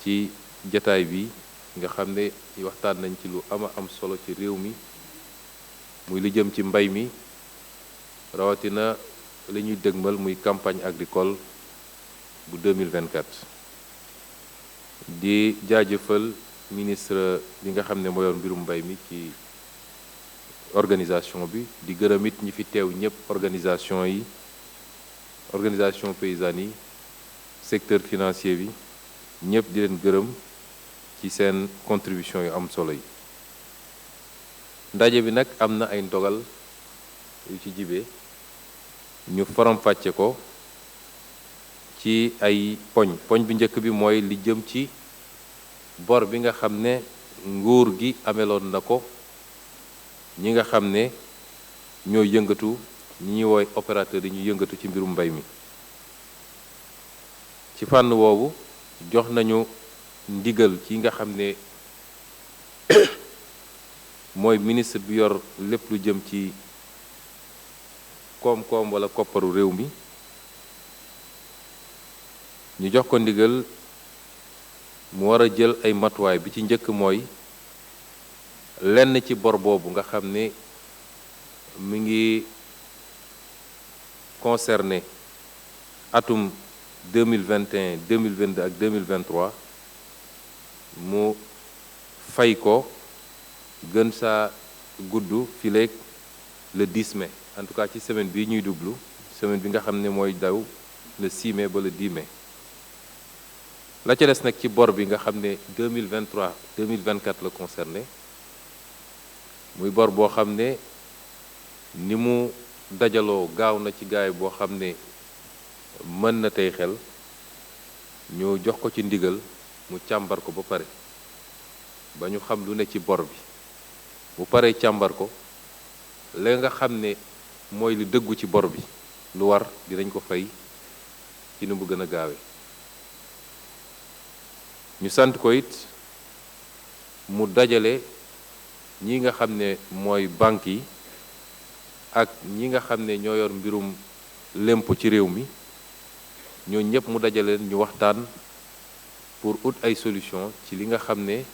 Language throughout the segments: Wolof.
ci jataay bi nga xam ne waxtaan nañ ci lu am solo ci réew mi muy li jëm ci mbay mi rawatina li ñuy dëgmal muy campagne agricole bu 2024 di jaajëfal ministre bi nga xam ne moo yor mbirum mbay mi ci organisation bi di gërëm it ñi fi teew ñëpp organisation paysanne yi secteur financier bi ñëpp di leen gërëm ci seen contribution yu am solo yi ndaje bi nag am na ay ndogal yu ci jibee ñu faram-fàcce ko ci ay poñ bi njëkk bi mooy li jëm ci bor bi nga xam ne nguur gi ameloon na ko ñi nga xam ne ñoo yëngatu ñi ñuy wooy opérateur yi ñu yëngatu ci mbirum mbay mi ci fànn woowu jox nañu ndigal ci nga xam ne mooy ministre bi yor lépp lu jëm ci koom-koom wala kopparu réew mi ñu jox ko ndigal mu war a jël ay matuwaay bi ci njëkk mooy lenn ci bor boobu nga xam ne mi ngi concerné atum 2021 2022 ak 2023 mu fay ko gën saa gudd fileeg le 10 mai en tout cas ci semaine bii ñuy dublu semaine bi nga xam ne mooy daw le 6 mai ba le 10 mai la ca des nag ci bor bi nga xam ne 2023 2024 la concerné muy bor boo xam ne ni mu dajaloo gaaw na ci gaay boo xam ne mën na tey xel ñu jox ko ci ndigal mu càmbar ko ba pare ba ñu xam lu ne ci bor bi bu paree càmbar ko la nga xam ne mooy lu dëggu ci bor bi lu war dinañ ko fay ci nu mu gën a gaawe ñu sant ko it mu dajale ñi nga xam ne mooy banque yi ak ñi nga xam ne ñoo yor mbirum lempo ci réew mi ñoo ñëpp mu dajale leen ñu waxtaan pour ut ay solution ci li nga xam ne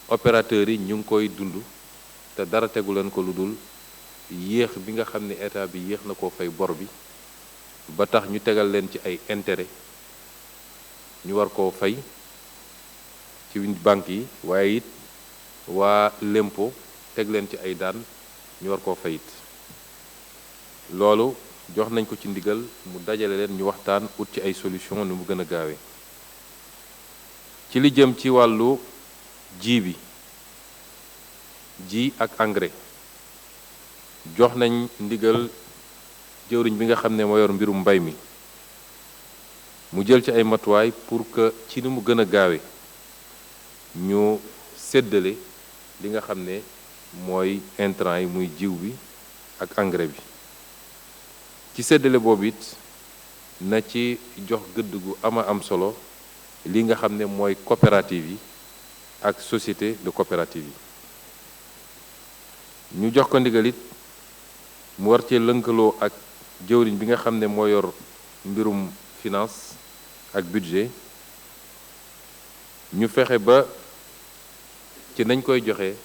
opérateurs yi ñu ngi koy dund te dara tegu leen ko lu dul yéex bi nga xam ne état bi yéex na koo fay bor bi ba tax ñu tegal leen ci ay intérêt ñu war koo fay ci banque yi waaye it waa lempo teg leen ci ay daan ñu war koo fayit loolu jox nañ ko ci ndigal mu dajale leen ñu waxtaan ut ci ay solution ni mu gën a gaawee ci li jëm ci wàllu ji ak engrais jox nañ ndigal jëwriñ bi nga xam ne moo yor mbirum mbay mi mu jël ci ay matuwaay pour que ci ni mu gën a gaawe ñu séddale li nga xam ne mooy intrant yi muy jiw bi ak engrais bi ci séddale boobu it na ci jox gëdd gu am solo li nga xam ne mooy coopérative yi ak société de coopérative yi ñu jox ko ndigal it mu war cee lënkaloo ak jëwriñ bi nga xam ne moo yor mbirum finance ak budget ñu fexe ba ci nañ koy joxe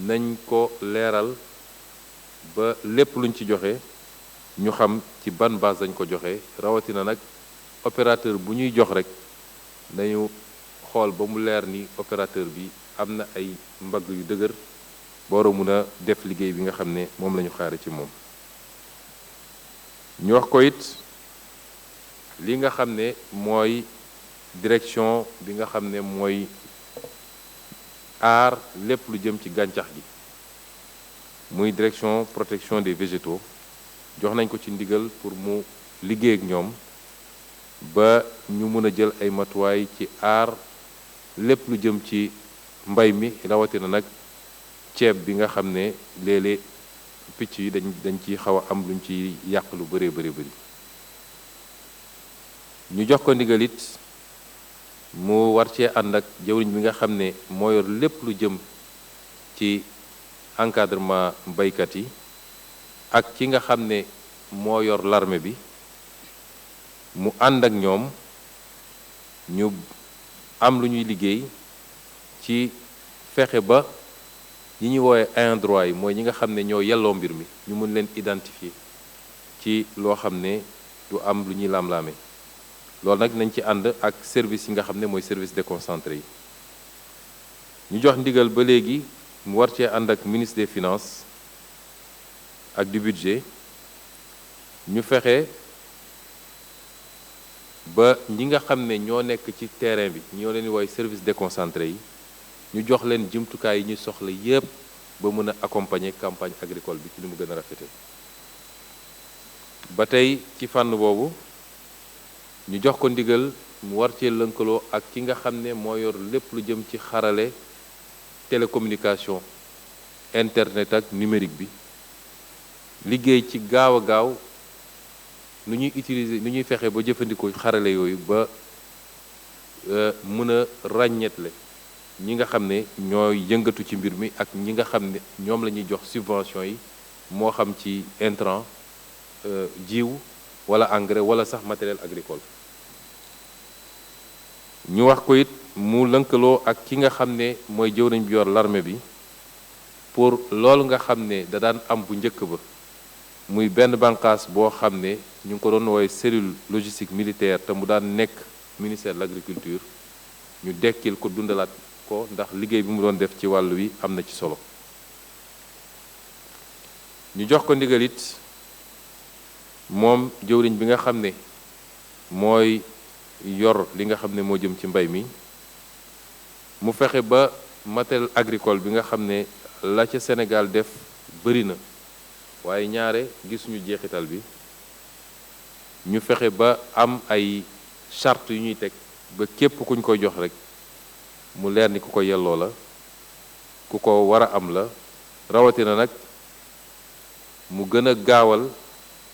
nañ ko leeral ba lépp luñ ci joxe ñu xam ci ban base dañ ko joxe rawatina nag opérateur bu ñuy jox rek nañu xool ba mu leer ni opérateur bi am na ay mbagg yu dëgër ba war a mun a def liggéey bi nga xam ne moom la ñu xaare ci moom ñu wax ko it li nga xam ne mooy direction bi nga xam ne mooy aar lépp lu jëm ci gàncax gi muy direction protection des végétaux jox nañ ko ci ndigal pour mu liggéey ak ñoom ba ñu mën a jël ay matuwaay ci aar lépp lu jëm ci mbay mi rawatina nag ceeb bi nga xam ne léeg-léeg picc yi dañ ci xaw a am luñ ci yàq lu bëree bëri ñu jox ko ndigal it mu war cee ànd ak jawriñ bi nga xam ne moo yor lépp lu jëm ci encadrement baykat yi ak ki nga xam ne moo yor l'armée bi mu ànd ak ñoom ñu am lu ñuy liggéey ci fexe ba ñi ñuy woowee ayants droit yi mooy ñi nga xam ne ñoo yelloo mbir mi ñu mën leen identifier ci loo xam ne du am lu ñuy laam-laame loolu nag nañ ci ànd ak service yi nga xam ne mooy service déconcentré yi ñu jox ndigal ba léegi mu war cee ànd ak ministre des finances ak du budget ñu fexe ba ñi nga xam ne ñoo nekk ci terrain bi ñoo leen di woowee service déconcentré yi ñu jox leen jumtukaay yi ñu soxla yépp ba mën a accompagner campagne agricole bi ci ni mu gën a rafete ba tey ci fànn boobu ñu jox ko ndigal mu war cee lënkaloo ak ki nga xam ne moo yor lépp lu jëm ci xarale télécommunication internet ak numérique bi liggéey ci gaaw a gaaw nu ñuy utiliser nu ñuy fexe ba jëfandikoo xarale yooyu ba mën a ràññetle ñi nga xam ne ñooy yëngatu ci mbir mi ak ñi nga xam ne ñoom la ñuy jox subvention yi moo xam ci intrant jiw wala engrais wala sax matériel agricole ñu wax ko it mu lënkaloo ak ki nga xam ne mooy jëwriñ bi yor l'armée bi pour loolu nga xam ne da daan am bu njëkk ba muy benn bànqaas boo xam ne ñu ngi ko doon woowee cellule logistique militaire te mu daan nekk ministère de l'agriculture ñu dekkil ko dundalaat ko ndax liggéey bi mu doon def ci wàll wi am na ci solo ñu jox ko ndigal it moom jëwriñ bi nga xam ne mooy yor li nga xam ne moo jëm ci mbay mi mu fexe ba matériel agricole bi nga xam ne la ca Sénégal def bëri na waaye ñaare gisuñu jeexital bi ñu fexe ba am ay charte yu ñuy teg ba képp kuñ koy jox rek mu leer ni ku ko yelloo la ku ko war a am la rawatina nag mu gën a gaawal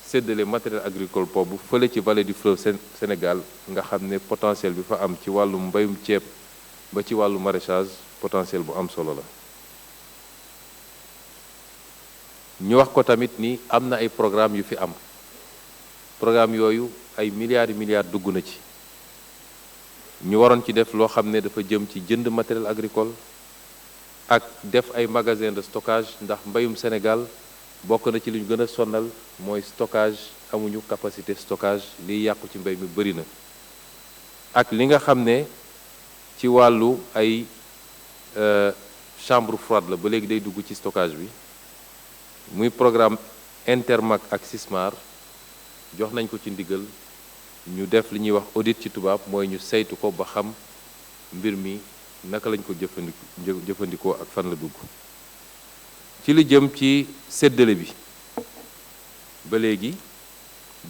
séddale matériel agricole boobu fële ci vallée du fleuve Sénégal nga xam ne potentiel bi fa am ci wàllu mbayum ceeb ba ci wàllu maraîchage potentiel bu am solo la ñu wax ko tamit ni am na ay programme yu fi am programme yooyu ay milliards et milliards dugg na ci ñu waroon ci def loo xam ne dafa jëm ci jënd matériel agricole ak def ay magasin de stockage ndax mbayum Sénégal bokk na ci li ñu gën a sonal mooy stockage amuñu capacité stockage liy yàqu ci mbay mi bëri na ak li nga xam ne ci wàllu ay chambre froide la ba léegi day dugg ci stockage bi muy programme Intermac ak Sismar jox nañ ko ci ndigal ñu def li ñuy wax audit ci tubaab mooy ñu saytu ko ba xam mbir mi naka lañ ko jëfandikoo ak fan la dugg ci li jëm ci séddale bi ba léegi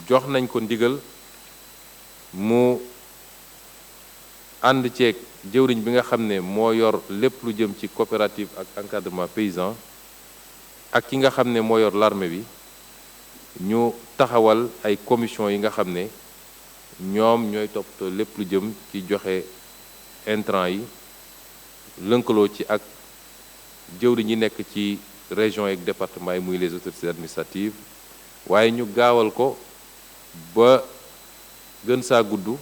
jox nañ ko ndigal mu ànd ceeg jëwriñ bi nga xam ne moo yor lépp lu jëm ci coopérative ak encadrement paysan ak ki nga xam ne moo yor l'armée bi ñu taxawal ay commission yi nga xam ne ñoom ñooy toppatoo lépp lu jëm ci joxe intrant yi lënkaloo ci ak jëwriñ yi nekk ci région ak département yi muy les autorités administratives waaye ñu gaawal ko ba gën saa gudd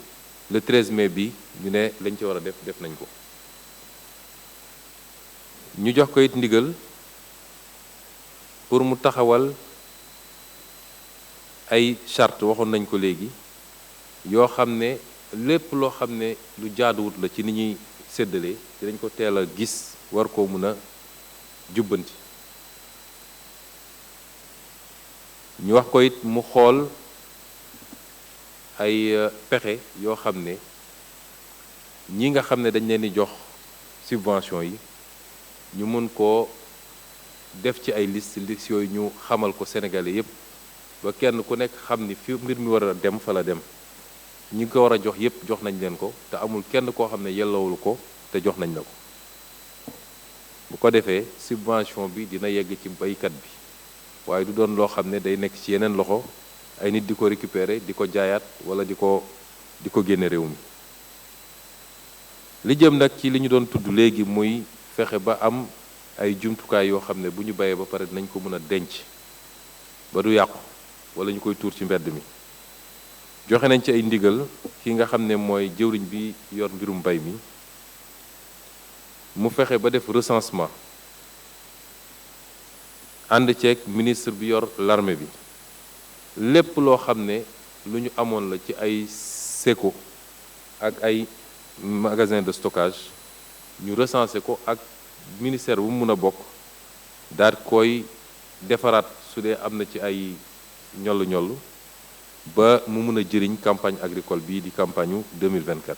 le 13 mai bi ñu ne lañ ci war a def nañ ko ñu jox ko it ndigal pour mu taxawal ay charte waxoon nañ ko léegi yoo xam ne lépp loo xam ne lu jaaduwut la ci ni ñuy séddale dinañ ko teel a gis war koo mën a jubbanti ñu wax ko it mu xool ay pexe yoo xam ne ñi nga xam ne dañ leen di jox subvention yi ñu mën koo def ci ay liste yooyu ñu xamal ko Sénégalais yépp ba kenn ku nekk xam ni fi mbir mi war a dem fa la dem ñi ko war a jox yépp jox nañ leen ko te amul kenn koo xam ne yellowul ko te jox nañ la ko bu ko defee subvention bi dina yegg ci baykat bi waaye du doon loo xam ne day nekk ci yeneen loxo ay nit di ko récupérer di ko jaayaat wala di ko génne réew mi li jëm nag ci li ñu doon tudd léegi muy fexe ba am ay jumtukaay yoo xam ne bu ñu bayee ba pare dinañ ko mën a denc ba du yàqu wala ñu koy tuur ci mbedd mi joxe nañ ci ay ndigal ki nga xam ne mooy jëwriñ bi yor mbirum mbay mi mu fexe ba def recensement ànd ceeg ministre bi yor l'armée bi lépp loo xam ne lu ñu amoon la ci ay séco ak ay magasin de stockage ñu recensé ko ak ministère bu mu mun a bokk daal koy defaraat su dee am na ci ay ñollu-ñollu ba mu mun a jëriñ campagne agricole bii di campagne 2024.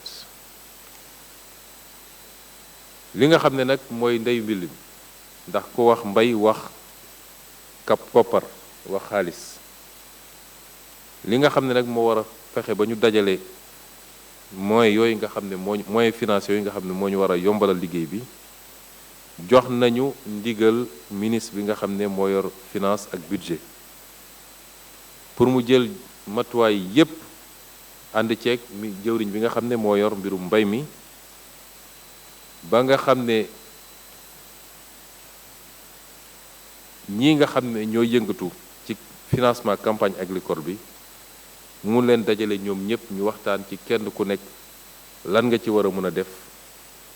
li nga xam ne nag mooy ndeyu mbill mi ndax ko wax mbay wax koppar wax xaalis li nga xam ne nag moo war a fexe ba ñu dajale moyens yooyu nga xam ne moyens financiers yooyu nga xam ne moo ñu war a yombalal liggéey bi jox nañu ndigal ministre bi nga xam ne moo yor finance ak budget pour mu jël matuwaay yépp ànd ceeg mi jëwriñ bi nga xam ne moo yor mbirum mbay mi ba nga xam ne ñii nga xam ne ñoo yëngatu ci financement campagne agricole bi mu leen dajale ñoom ñëpp ñu waxtaan ci kenn ku nekk lan nga ci war a mën a def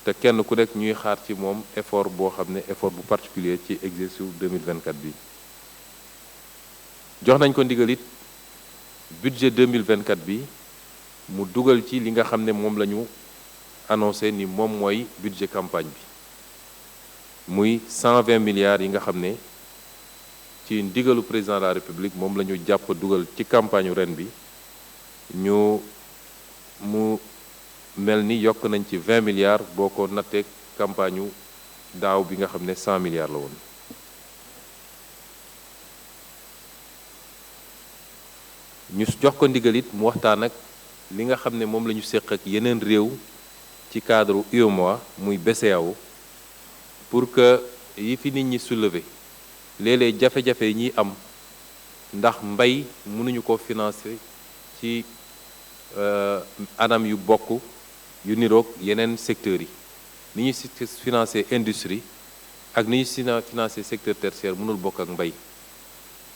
te kenn ku nekk ñuy xaar ci moom effort boo xam ne effort bu particulier ci exercice 2024 bi jox nañ ko ndigal it budget 2024 bi mu dugal ci li nga xam ne moom la ñu annoncé ni moom mooy budget campagne bi muy 120 milliards yi nga xam ne ci ndigalu président de la république moom la ñu jàpp dugal ci campagne ren bi mu mel ni yokk nañ ci 20 milliards boo ko nattee campagne daaw bi nga xam ne 100 milliards la woon. ñu jox ko ndigal it mu waxtaan ak li nga xam ne moom la ñu séq ak yeneen réew ci cadre UEMOA muy BCEAO pour que yi fi nit ñi soulever léeg-léeg jafe-jafe yi ñuy am ndax mbay mënuñu ko financer ci anam yu bokk yu niroog yeneen secteurs yi ni ñuy financer industrie ak ni ñuy financer secteur tertiaire mënul bokk ak mbay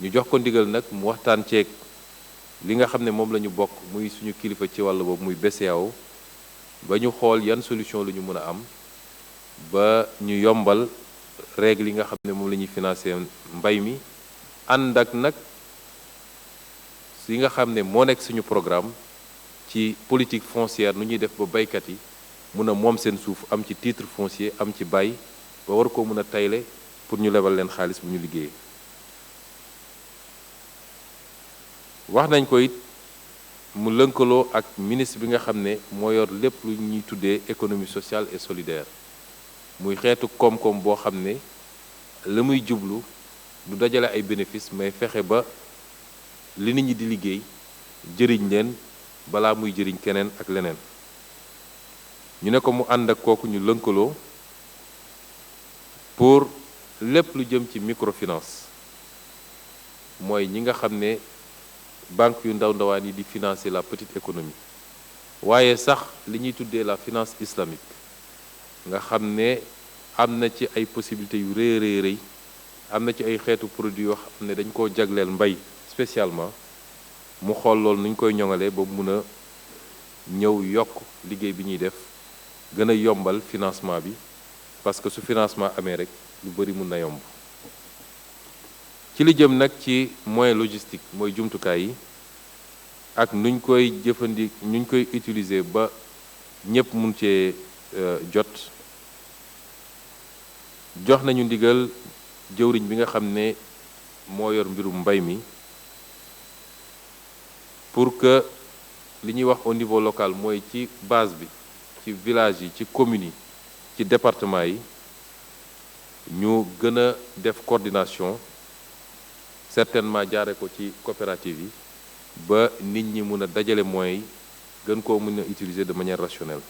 ñu jox ko ndigal nag mu waxtaan ceeg li nga xam ne moom la ñu bokk muy suñu kilifa ci wàll boobu muy BCEAO ba ñu xool yan solution lu ñu mën a am ba ñu yombal règle yi nga xam ne moom la ñuy financer mbay mi ànd ak nag yi nga xam ne moo nekk suñu programme ci politique foncière nu ñuy def ba baykat yi mun a moom seen suuf am ci titre foncier am ci bay ba war koo mën a tayle pour ñu lebal leen xaalis bu ñu liggéeyee. wax nañ ko it mu lënkaloo ak ministre bi nga xam ne moo yor lépp lu ñuy tuddee économie sociale et solidaire muy xeetu koom-koom boo xam ne la muy jublu du dajale ay bénéfices mais fexe ba li nit ñi di liggéey jëriñ leen balaa muy jëriñ keneen ak leneen ñu ne ko mu ànd ak kooku ñu lënkaloo pour lépp lu jëm ci microfinance mooy ñi nga xam ne banque yu ndaw ndawaan yi di financer la petite économie waaye sax li ñuy tuddee la finance islamique nga xam ne am na ci ay possibilités yu rëy rëy am na ci ay xeetu produits yoo xam ne dañ koo jagleel mbay spécialement mu xool loolu nuñ koy ñoŋalee ba mun a ñëw yokk liggéey bi ñuy def gën a yombal financement bi parce que su financement amee rek lu bari mun na yomb ci li jëm nag ci moyen logistique mooy jumtukaay yi ak nuñ koy nuñ koy utiliser ba ñëpp mun cee jot jox nañu ndigal jëwriñ bi nga xam ne moo yor mbirum mbay mi pour que li ñuy wax au niveau local mooy ci base bi ci village yi ci communes yi ci département yi ñu gën a def coordination certainement jaare ko ci coopérative yi ba nit ñi mun a dajale moyens yi gën koo mun a utiliser de manière rationnelle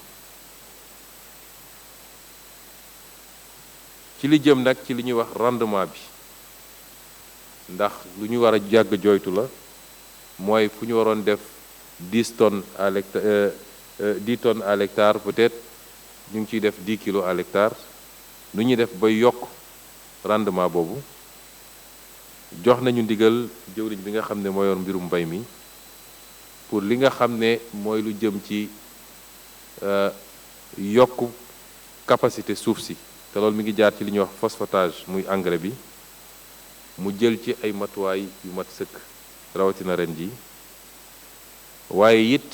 ci li jëm nag ci li ñuy wax rendement bi ndax lu ñu war a jàgg jooytu la mooy fu ñu waroon def 10 tonnes à l'hectare 10 tonnes à l'hectare peut-être ñu ngi ciy def 10 kilos à l'hectare nu ñuy def ba yokk rendement boobu jox nañu ndigal jëwriñ bi nga xam ne moo yor mbirum mbay mi pour li nga xam ne mooy lu jëm ci yokk capacité suuf si te loolu mi ngi jaar ci li ñuy wax phosphatage muy engrais bi mu jël ci ay matuwaay yu mat sëkk rawatina ren ji waaye it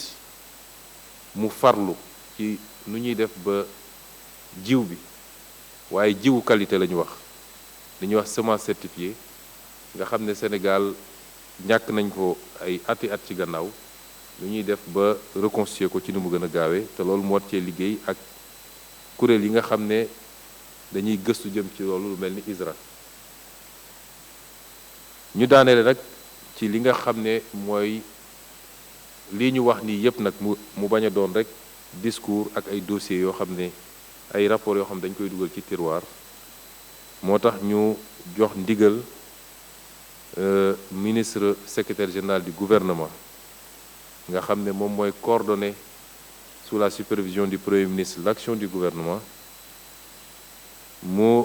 mu farlu ci nu ñuy def ba jiw bi waaye jiwu qualité la ñu wax li ñuy wax semence certifiée nga xam ne Sénégal ñàkk nañ ko ay ati at ci gannaaw lu ñuy def ba reconstituer ko ci ni mu gën a gaawee te loolu moo cee liggéey ak kuréel yi nga xam ne dañuy gëstu jëm ci loolu lu mel ni ISRA ñu daaneele nag ci li nga xam ne mooy lii ñu wax nii yépp nag mu bañ a doon rek discours ak ay dossiers yoo xam ne ay rapports yoo xam ne dañ koy dugal ci tiroir moo tax ñu jox ndigal ministre secrétaire général du gouvernement nga xam ne moom mooy coordonner sous la supervision du Premier ministre l'action du gouvernement mu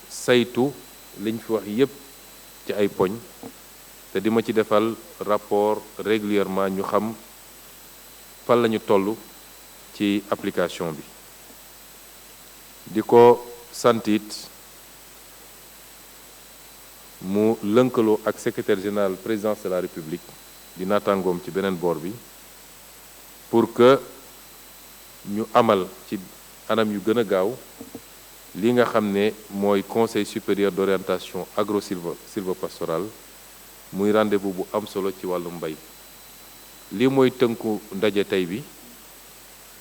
saytu liñ fi wax yépp ci ay poñ te di ma ci defal rapport régulièrement ñu xam fan la ñu toll ci application bi di ko sant it mu lënkaloo ak secrétaire général présidence de la République di naataangoom ci beneen boor bi pour que ñu amal ci anam yu gën a gaaw li nga xam ne mooy conseil supérieur d'orientation agro-sylvo-pastorale muy rendez-vous bu am solo ci wàllu mbay lii mooy tënku ndaje tey bi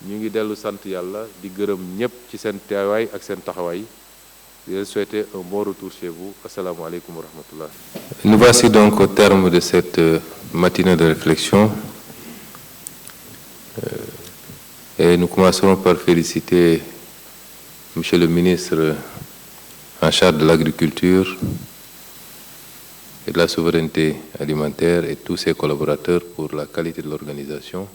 ñu ngi dellu sant yàlla di gërëm ñépp ci seen teewaay ak seen taxawaay di leen souhaiter un bon retour chez vous. Assalamu alaikum wa rahmatullah. Nous voici donc au terme de cette matinée de réflexion et nous commencerons par féliciter Monsieur le ministre en charge de l'agriculture et de la souveraineté alimentaire et tous ses collaborateurs pour la qualité de l'organisation.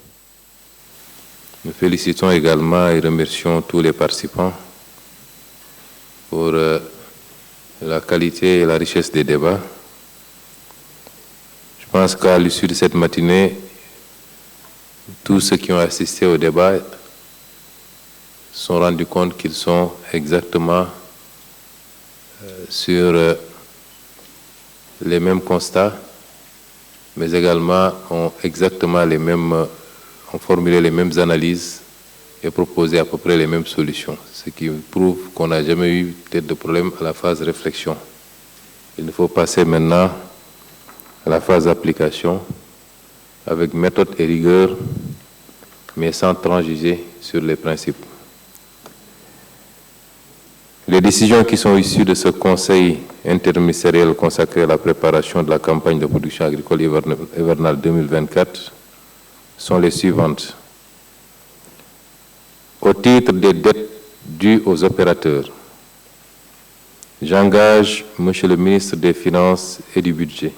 Nous félicitons également et remercions tous les participants pour la qualité et la richesse des débats. Je pense qu'à l'issue de cette matinée, tous ceux qui ont assisté au débat se sont rendus compte qu'ils sont exactement sur les mêmes constats, mais également ont formulé les mêmes analyses et proposé à peu près les mêmes solutions, ce qui prouve qu'on n'a jamais eu peut-être de problème à la phase réflexion. Il nous faut passer maintenant à la phase d'application avec méthode et rigueur, mais sans transiger sur les principes. Les décisions qui sont issues de ce conseil interministériel consacré à la préparation de la campagne de production agricole hivernale 2024 sont les suivantes. Au titre des dettes dues aux opérateurs, j'engage Monsieur le ministre des Finances et du Budget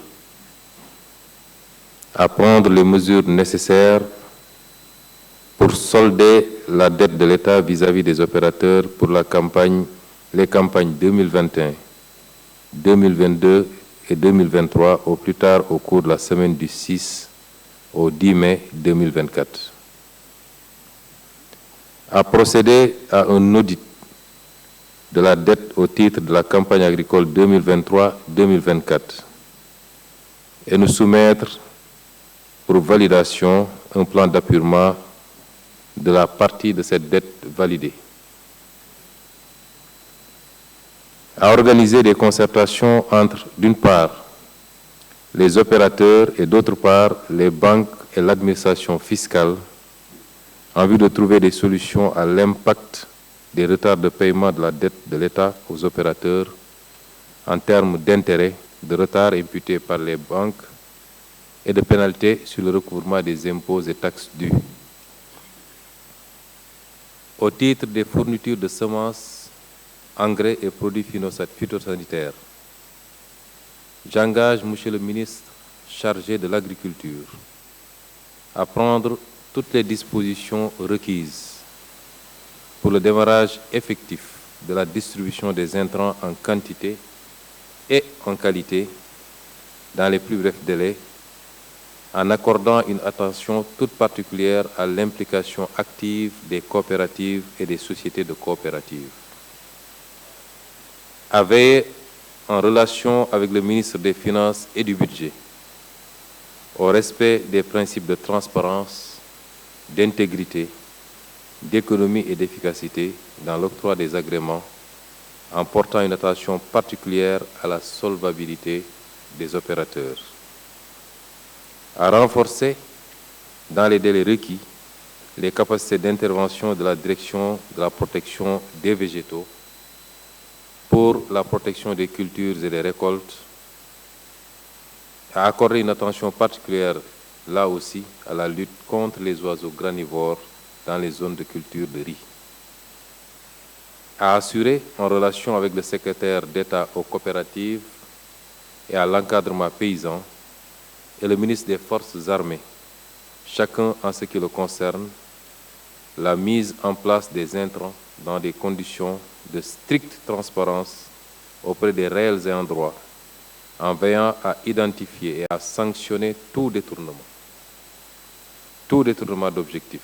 à prendre les mesures nécessaires pour solder la dette de l'État vis-à-vis des opérateurs pour les campagnes 2021, 2022 et 2023 au plus tard au cours de la semaine du 6 au 10 mai 2024. À procéder à un audit de la dette au titre de la campagne agricole 2023-2024 et nous soumettre pour validation un plan d'appurement de la partie de cette dette validée. À organiser des concertations entre, d'une part, les opérateurs et d'autre part, les banques et l'administration fiscale en vue de trouver des solutions à l'impact des retards de paiement de la dette de l'État aux opérateurs en termes d'intérêts, de retards imputés par les banques et de pénalités sur le recouvrement des impôts et taxes dus. Au titre des fournitures de semences, engrais et produits phytosanitaires, j'engage Monsieur le ministre chargé de l'Agriculture à prendre toutes les dispositions requises pour le démarrage effectif de la distribution des intrants en quantité et en qualité dans les plus brefs délais en accordant une attention toute particulière à l'implication active des coopératives et des sociétés de coopératives. À veiller, en relation avec le ministre des Finances et du Budget, au respect des principes de transparence, d'intégrité, d'économie et d'efficacité dans l'octroi des agréments, en portant une attention particulière à la solvabilité des opérateurs. À renforcer, dans les délais requis, les capacités d'intervention de la direction de la protection des végétaux pour la protection des cultures et des récoltes, à accorder une attention particulière, là aussi, à la lutte contre les oiseaux granivores dans les zones de culture de riz, à assurer, en relation avec le secrétaire d'État aux coopératives et à l'encadrement paysan et le ministre des Forces armées, chacun en ce qui le concerne, la mise en place des intrants dans des conditions de stricte transparence auprès des réels ayants droit, en veillant à identifier et à sanctionner tout détournement d'objectifs.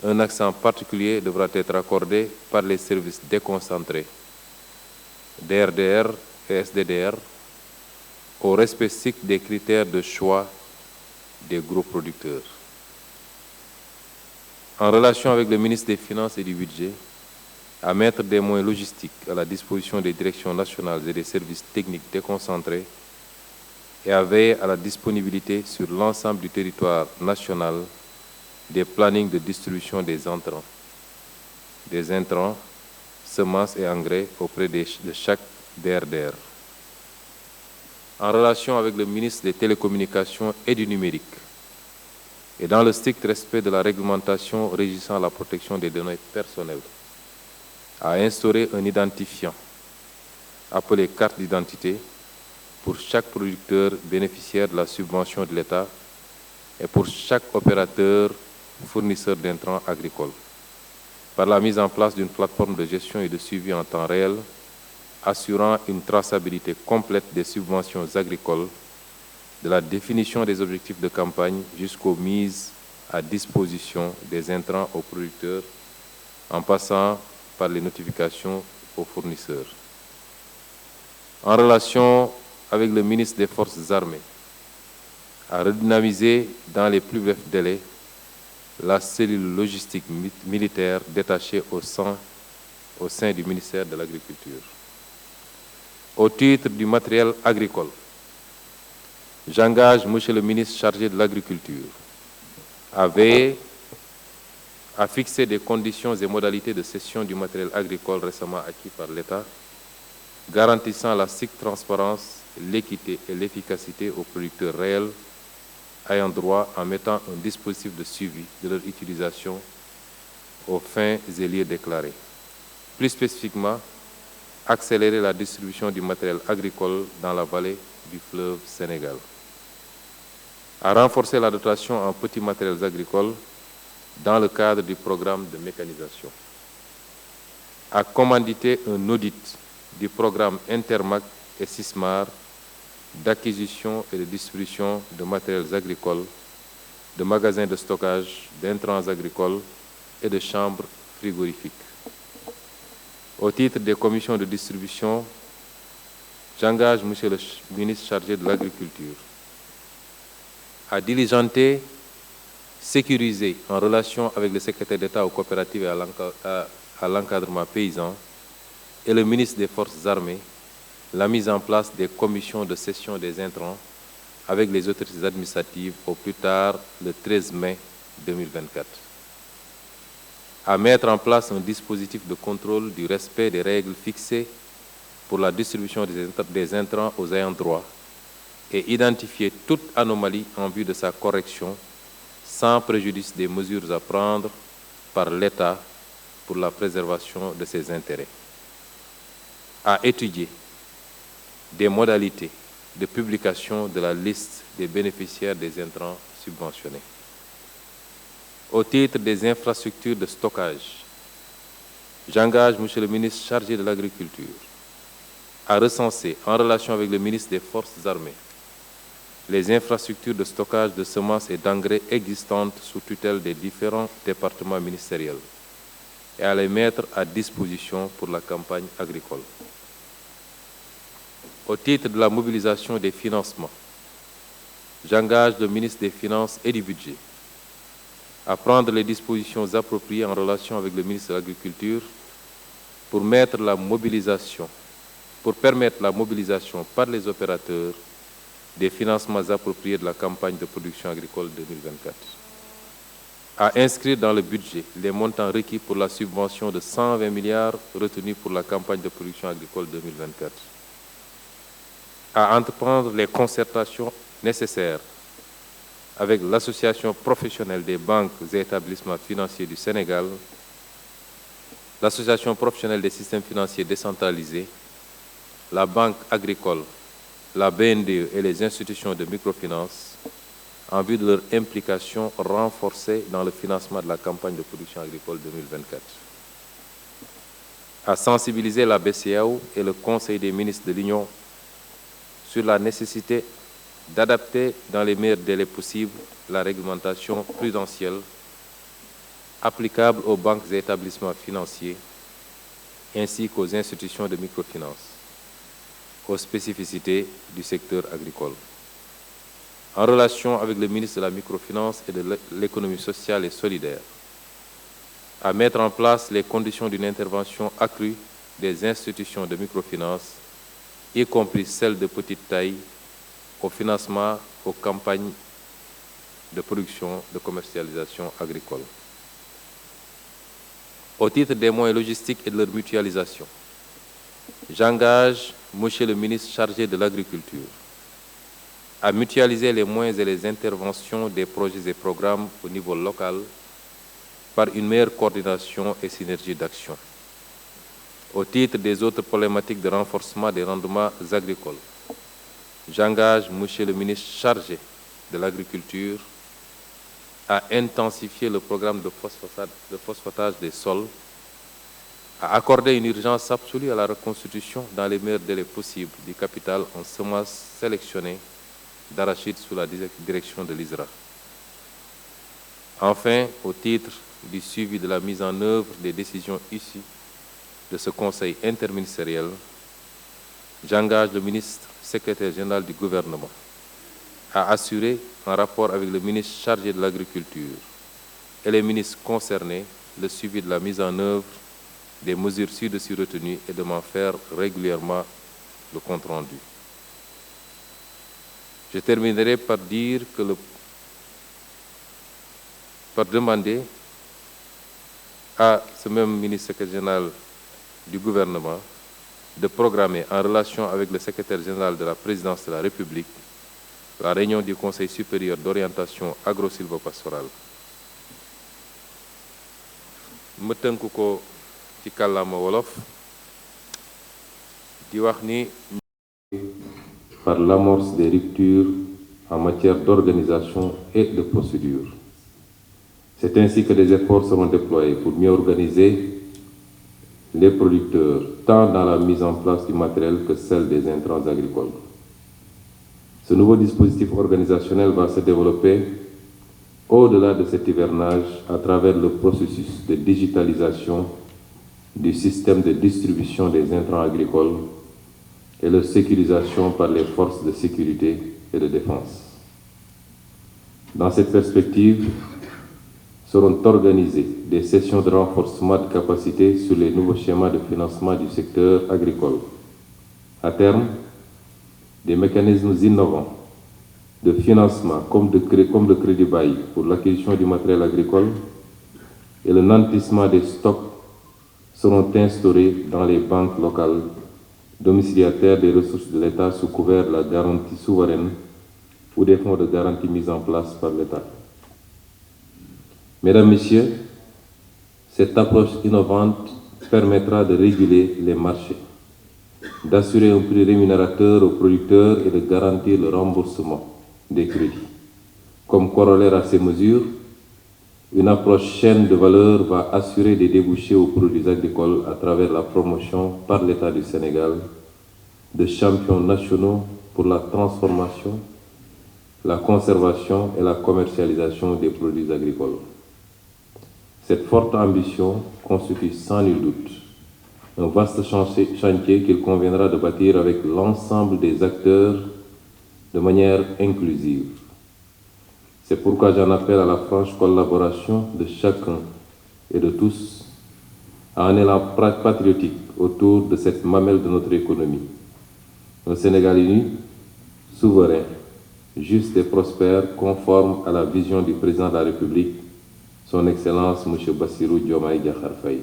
Un accent particulier devra être accordé par les services déconcentrés, DRDR et SDDR, au respect strict des critères de choix des gros producteurs. En relation avec le ministre des Finances et du Budget, à mettre des moyens logistiques à la disposition des directions nationales et des services techniques déconcentrés et à veiller à la disponibilité sur l'ensemble du territoire national des plannings de distribution des intrants, semences et engrais auprès de chaque DRDR. En relation avec le ministre des Télécommunications et du Numérique, et dans le strict respect de la réglementation régissant la protection des données personnelles, à instaurer un identifiant appelé carte d'identité pour chaque producteur bénéficiaire de la subvention de l'État et pour chaque opérateur fournisseur d'intrants agricoles, par la mise en place d'une plateforme de gestion et de suivi en temps réel, assurant une traçabilité complète des subventions agricoles, de la définition des objectifs de campagne jusqu'aux mises à disposition des intrants aux producteurs, en passant par les notifications aux fournisseurs. En relation avec le ministre des Forces armées, à redynamiser dans les plus brefs délais la cellule logistique militaire détachée au sein du ministère de l'Agriculture. Au titre du matériel agricole, j'engage Monsieur le ministre chargé de l'Agriculture à veiller à fixer des conditions et modalités de cession du matériel agricole récemment acquis par l'État, garantissant la stricte transparence, l'équité et l'efficacité aux producteurs réels ayant droit en mettant un dispositif de suivi de leur utilisation aux fins et lieux déclarés. Plus spécifiquement, accélérer la distribution du matériel agricole dans la vallée du fleuve Sénégal. À renforcer la dotation en petits matériels agricoles dans le cadre du programme de mécanisation. À commanditer un audit du programme Intermac et Sismar d'acquisition et de distribution de matériels agricoles, de magasins de stockage, d'intrants agricoles et de chambres frigorifiques. Au titre des commissions de distribution, j'engage Monsieur le ministre chargé de l'Agriculture à diligenter, sécuriser en relation avec le secrétaire d'État aux coopératives et à l'encadrement paysan et le ministre des Forces armées la mise en place des commissions de cession des intrants avec les autorités administratives au plus tard le 13 mai 2024. À mettre en place un dispositif de contrôle du respect des règles fixées pour la distribution des intrants aux ayants droit et identifier toute anomalie en vue de sa correction sans préjudice des mesures à prendre par l'État pour la préservation de ses intérêts. À étudier des modalités de publication de la liste des bénéficiaires des intrants subventionnés. Au titre des infrastructures de stockage, j'engage Monsieur le ministre chargé de l'Agriculture à recenser, en relation avec le ministre des Forces armées, les infrastructures de stockage de semences et d'engrais existantes sous tutelle des différents départements ministériels et à les mettre à disposition pour la campagne agricole. Au titre de la mobilisation des financements, j'engage le ministre des Finances et du Budget à prendre les dispositions appropriées en relation avec le ministre de l'Agriculture pour permettre la mobilisation par les opérateurs des financements appropriés de la campagne de production agricole 2024. À inscrire dans le budget les montants requis pour la subvention de 120 milliards retenus pour la campagne de production agricole 2024. À entreprendre les concertations nécessaires avec l'Association professionnelle des banques et établissements financiers du Sénégal, l'Association professionnelle des systèmes financiers décentralisés, la Banque agricole, la BNDE et les institutions de microfinance en vue de leur implication renforcée dans le financement de la campagne de production agricole 2024. À sensibiliser la BCEAO et le Conseil des ministres de l'Union sur la nécessité d'adapter dans les meilleurs délais possibles la réglementation prudentielle applicable aux banques et établissements financiers ainsi qu'aux institutions de microfinance, aux spécificités du secteur agricole. En relation avec le ministre de la Microfinance et de l'économie sociale et solidaire, à mettre en place les conditions d'une intervention accrue des institutions de microfinance, y compris celles de petite taille, au financement aux campagnes de production, de commercialisation agricole. Au titre des moyens logistiques et de leur mutualisation, j'engage Monsieur le ministre chargé de l'Agriculture à mutualiser les moyens et les interventions des projets et programmes au niveau local par une meilleure coordination et synergie d'action. Au titre des autres problématiques de renforcement des rendements agricoles, j'engage Monsieur le ministre chargé de l'Agriculture à intensifier le programme de phosphatage des sols, à accorder une urgence absolue à la reconstitution dans les meilleurs délais possibles du capital en semences sélectionnées d'arachide sous la direction de l'ISRA. Enfin, au titre du suivi de la mise en œuvre des décisions issues de ce Conseil interministériel, j'engage le ministre secrétaire général du gouvernement à assurer, en rapport avec le ministre chargé de l'Agriculture et les ministres concernés, le suivi de la mise en œuvre des mesures ci-dessus retenues et de m'en faire régulièrement le compte-rendu. Je terminerai par dire que par demander à ce même ministre secrétaire général du gouvernement de programmer, en relation avec le secrétaire général de la présidence de la République, la réunion du Conseil supérieur d'orientation agro-sylvo-pastorale. ma tënk ko ci kàllaama wolof di wax ni par l'amorce des ruptures en matière d'organisation et de procédure. C'est ainsi que des efforts seront déployés pour mieux organiser les producteurs, tant dans la mise en place du matériel que celle des intrants agricoles. Ce nouveau dispositif organisationnel va se développer au-delà de cet hivernage à travers le processus de digitalisation du système de distribution des intrants agricoles et leur sécurisation par les forces de sécurité et de défense. Dans cette perspective, seront organisées des sessions de renforcement de capacité sur les nouveaux schémas de financement du secteur agricole. À terme, des mécanismes innovants de financement comme le crédit bail pour l'acquisition du matériel agricole et le nantissement des stocks seront instaurés dans les banques locales domiciliataires des ressources de l'État sous couvert de la garantie souveraine ou des fonds de garantie mis en place par l'État. Mesdames, Messieurs, cette approche innovante permettra de réguler les marchés, d'assurer un prix rémunérateur aux producteurs et de garantir le remboursement des crédits. Comme corollaire à ces mesures, une approche chaîne de valeur va assurer des débouchés aux produits agricoles à travers la promotion par l'État du Sénégal de champions nationaux pour la transformation la conservation et la commercialisation des produits agricoles. Cette forte ambition constitue sans nul doute un vaste chantier qu'il conviendra de bâtir avec l'ensemble des acteurs de manière inclusive. C'est pourquoi j'en appelle à la franche collaboration de chacun et de tous à un élan patriotique autour de cette mamelle de notre économie. Un Sénégal uni, souverain, juste et prospère, conforme à la vision du président de la République, son Excellence M. Bassirou Diomaye Diakhar Faye.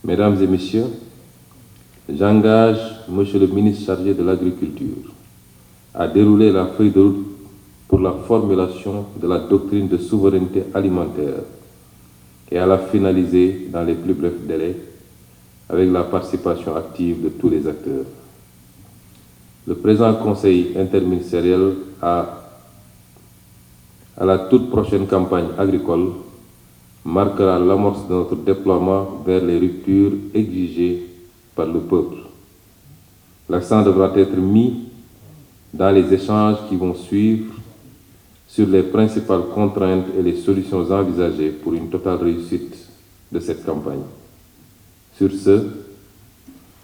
Mesdames et Messieurs, j'engage M. le ministre chargé de l'Agriculture à dérouler la feuille de route pour la formulation de la doctrine de souveraineté alimentaire et à la finaliser dans les plus brefs délais avec la participation active de tous les acteurs. Le présent Conseil interministériel à la toute prochaine campagne agricole marquera l'amorce de notre déploiement vers les ruptures exigées par le peuple. L'accent devra être mis dans les échanges qui vont suivre sur les principales contraintes et les solutions envisagées pour une totale réussite de cette campagne. Sur ce,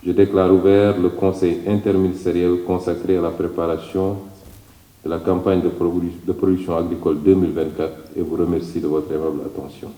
je déclare ouvert le Conseil interministériel consacré à la préparation de la campagne de production agricole 2024 et vous remercie de votre aimable attention.